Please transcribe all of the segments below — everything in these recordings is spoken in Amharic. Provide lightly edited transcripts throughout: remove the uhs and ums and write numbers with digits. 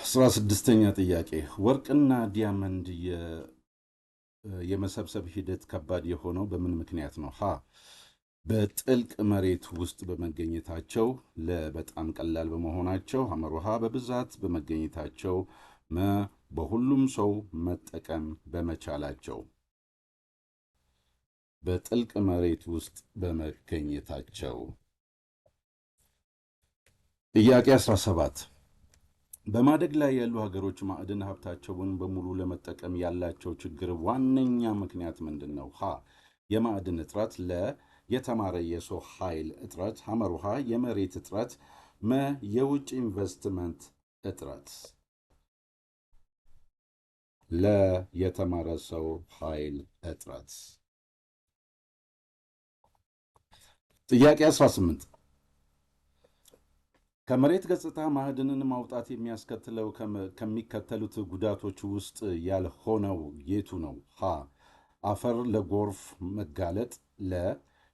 16ኛ ጥያቄ ወርቅና ዲያመንድ የመሰብሰብ ሂደት ከባድ የሆነው በምን ምክንያት ነው? ሀ በጥልቅ መሬት ውስጥ በመገኘታቸው፣ ለ በጣም ቀላል በመሆናቸው፣ ሐመሩሃ በብዛት በመገኘታቸው፣ መ በሁሉም ሰው መጠቀም በመቻላቸው። በጥልቅ መሬት ውስጥ በመገኘታቸው። ጥያቄ 17 በማደግ ላይ ያሉ ሀገሮች ማዕድን ሀብታቸውን በሙሉ ለመጠቀም ያላቸው ችግር ዋነኛ ምክንያት ምንድን ነው? ሀ የማዕድን እጥረት፣ ለ የተማረ የሰው ኃይል እጥረት፣ ሐመሩሃ የመሬት እጥረት፣ መ የውጭ ኢንቨስትመንት እጥረት። ለ የተማረ ሰው ኃይል እጥረት። ጥያቄ 18 ከመሬት ገጽታ ማዕድንን ማውጣት የሚያስከትለው ከሚከተሉት ጉዳቶች ውስጥ ያልሆነው የቱ ነው? ሀ አፈር ለጎርፍ መጋለጥ፣ ለ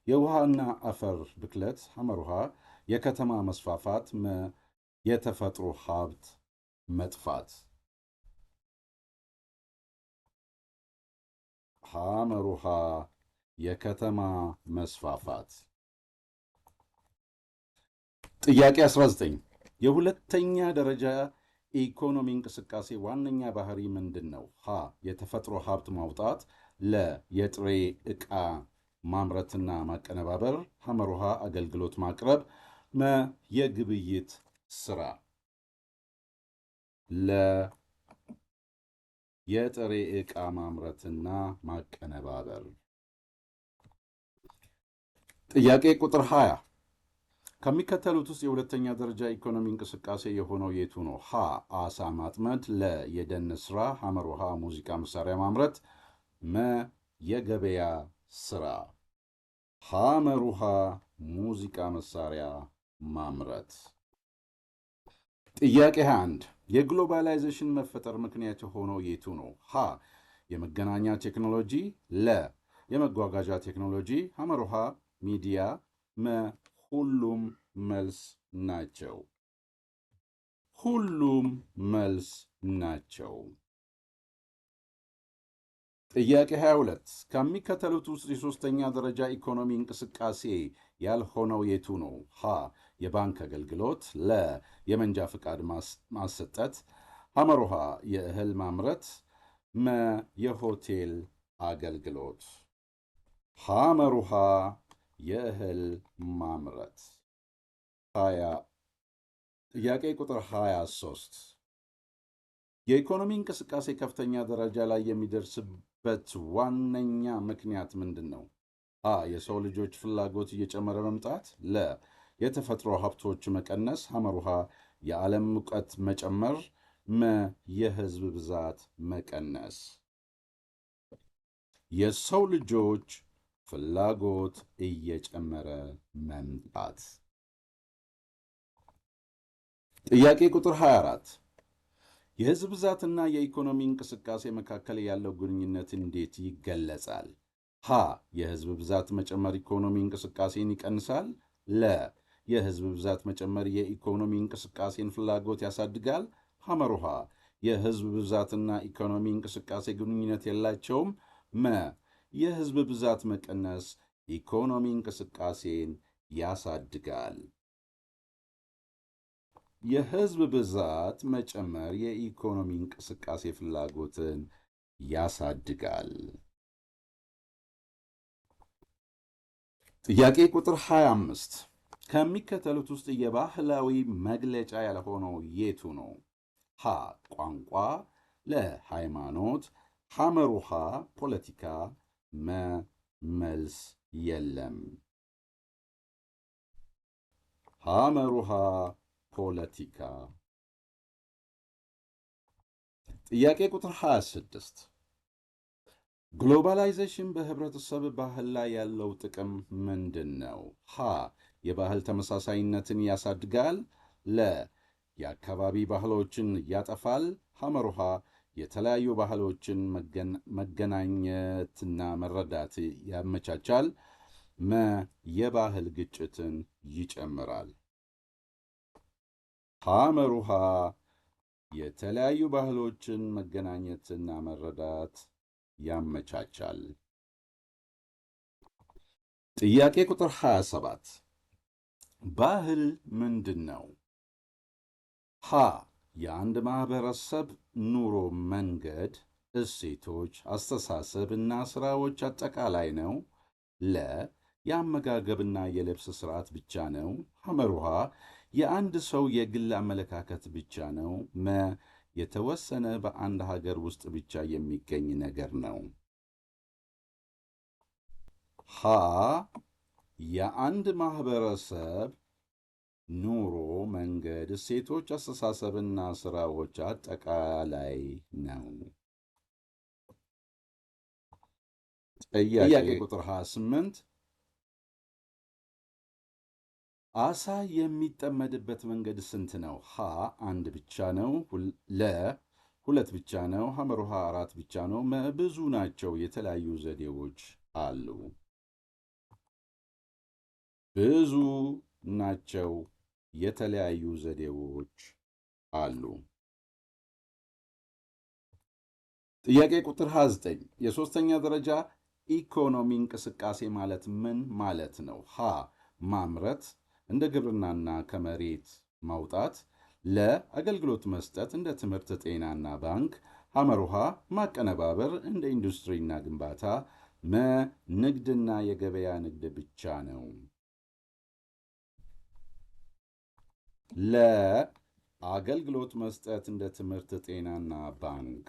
የውሃና አፈር ብክለት፣ ሐመሩሃ የከተማ መስፋፋት፣ መ የተፈጥሮ ሀብት መጥፋት። ሐመሩሃ የከተማ መስፋፋት። ጥያቄ 19 የሁለተኛ ደረጃ ኢኮኖሚ እንቅስቃሴ ዋነኛ ባህሪ ምንድን ነው? ሀ የተፈጥሮ ሀብት ማውጣት፣ ለ የጥሬ ዕቃ ማምረትና ማቀነባበር፣ ሐመሩሃ አገልግሎት ማቅረብ፣ መ የግብይት ስራ። ለ የጥሬ ዕቃ ማምረትና ማቀነባበር። ጥያቄ ቁጥር 20 ከሚከተሉት ውስጥ የሁለተኛ ደረጃ ኢኮኖሚ እንቅስቃሴ የሆነው የቱ ነው? ሀ አሳ ማጥመድ፣ ለ የደን ስራ፣ ሐመሩሃ ሙዚቃ መሳሪያ ማምረት፣ መ የገበያ ስራ። ሐመሩሃ ሙዚቃ መሳሪያ ማምረት። ጥያቄ 21 የግሎባላይዜሽን መፈጠር ምክንያት የሆነው የቱ ነው? ሀ የመገናኛ ቴክኖሎጂ፣ ለ የመጓጓዣ ቴክኖሎጂ፣ ሐመሩሃ ሚዲያ፣ መ ሁሉም መልስ ናቸው። ሁሉም መልስ ናቸው። ጥያቄ 22 ከሚከተሉት ውስጥ የሦስተኛ ደረጃ ኢኮኖሚ እንቅስቃሴ ያልሆነው የቱ ነው? ሀ የባንክ አገልግሎት፣ ለ የመንጃ ፍቃድ ማሰጠት፣ ሐመሩሃ የእህል ማምረት፣ መ የሆቴል አገልግሎት። ሐመሩሃ የእህል ማምረት። ጥያቄ ቁጥር 23 የኢኮኖሚ እንቅስቃሴ ከፍተኛ ደረጃ ላይ የሚደርስበት ዋነኛ ምክንያት ምንድን ነው? ሀ የሰው ልጆች ፍላጎት እየጨመረ መምጣት፣ ለ የተፈጥሮ ሀብቶች መቀነስ፣ ሐመሩሃ የዓለም ሙቀት መጨመር፣ መ የህዝብ ብዛት መቀነስ። የሰው ልጆች ፍላጎት እየጨመረ መምጣት። ጥያቄ ቁጥር 24 የህዝብ ብዛትና የኢኮኖሚ እንቅስቃሴ መካከል ያለው ግንኙነት እንዴት ይገለጻል? ሀ የህዝብ ብዛት መጨመር ኢኮኖሚ እንቅስቃሴን ይቀንሳል፣ ለ የህዝብ ብዛት መጨመር የኢኮኖሚ እንቅስቃሴን ፍላጎት ያሳድጋል፣ ሐመሩሃ የህዝብ ብዛትና ኢኮኖሚ እንቅስቃሴ ግንኙነት የላቸውም፣ መ የህዝብ ብዛት መቀነስ ኢኮኖሚ እንቅስቃሴን ያሳድጋል። የህዝብ ብዛት መጨመር የኢኮኖሚ እንቅስቃሴ ፍላጎትን ያሳድጋል። ጥያቄ ቁጥር 25 ከሚከተሉት ውስጥ የባህላዊ መግለጫ ያልሆነው የቱ ነው? ሀ ቋንቋ፣ ለ ሃይማኖት፣ ሐመሩሃ ፖለቲካ፣ መ መልስ የለም። ሐመሩሃ ፖለቲካ። ጥያቄ ቁጥር 26 ግሎባላይዜሽን በህብረተሰብ ባህል ላይ ያለው ጥቅም ምንድን ነው? ሀ የባህል ተመሳሳይነትን ያሳድጋል፣ ለ የአካባቢ ባህሎችን ያጠፋል፣ ሐመሩሃ የተለያዩ ባህሎችን መገናኘትና መረዳት ያመቻቻል፣ መ የባህል ግጭትን ይጨምራል። ሐመሩሃ የተለያዩ ባህሎችን መገናኘትና መረዳት ያመቻቻል። ጥያቄ ቁጥር 27 ባህል ምንድን ነው? ሀ የአንድ ማህበረሰብ ኑሮ መንገድ፣ እሴቶች፣ አስተሳሰብ እና ስራዎች አጠቃላይ ነው። ለ የአመጋገብና የልብስ ስርዓት ብቻ ነው። ሐመሩሃ የአንድ ሰው የግል አመለካከት ብቻ ነው። መ የተወሰነ በአንድ ሀገር ውስጥ ብቻ የሚገኝ ነገር ነው። ሀ የአንድ ማህበረሰብ ኑሮ መንገድ፣ እሴቶች፣ አስተሳሰብና ስራዎች አጠቃላይ ነው። ጥያቄ ቁጥር 28 አሳ የሚጠመድበት መንገድ ስንት ነው? ሀ አንድ ብቻ ነው። ለ ሁለት ብቻ ነው። ሐመሩሃ አራት ብቻ ነው። መ ብዙ ናቸው። የተለያዩ ዘዴዎች አሉ። ብዙ ናቸው። የተለያዩ ዘዴዎች አሉ። ጥያቄ ቁጥር 29 የሶስተኛ ደረጃ ኢኮኖሚ እንቅስቃሴ ማለት ምን ማለት ነው? ሀ ማምረት እንደ ግብርናና ከመሬት ማውጣት። ለ አገልግሎት መስጠት እንደ ትምህርት፣ ጤናና ባንክ። ሐመሩሃ ማቀነባበር እንደ ኢንዱስትሪና ግንባታ። መ ንግድና የገበያ ንግድ ብቻ ነው። ለ አገልግሎት መስጠት እንደ ትምህርት፣ ጤናና ባንክ።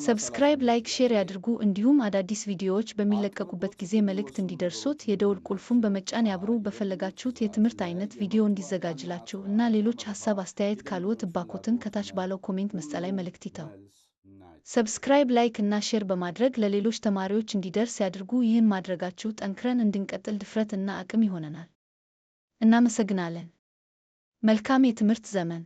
ሰብስክራይብ፣ ላይክ፣ ሼር ያድርጉ። እንዲሁም አዳዲስ ቪዲዮዎች በሚለቀቁበት ጊዜ መልእክት እንዲደርሶት የደውል ቁልፉን በመጫን ያብሩ። በፈለጋችሁት የትምህርት አይነት ቪዲዮ እንዲዘጋጅላችሁ እና ሌሎች ሀሳብ አስተያየት ካለዎት እባክዎትን ከታች ባለው ኮሜንት መስጫ ላይ መልእክት ይተው። ሰብስክራይብ፣ ላይክ እና ሼር በማድረግ ለሌሎች ተማሪዎች እንዲደርስ ያድርጉ። ይህን ማድረጋችሁ ጠንክረን እንድንቀጥል ድፍረት እና አቅም ይሆነናል። እናመሰግናለን። መልካም የትምህርት ዘመን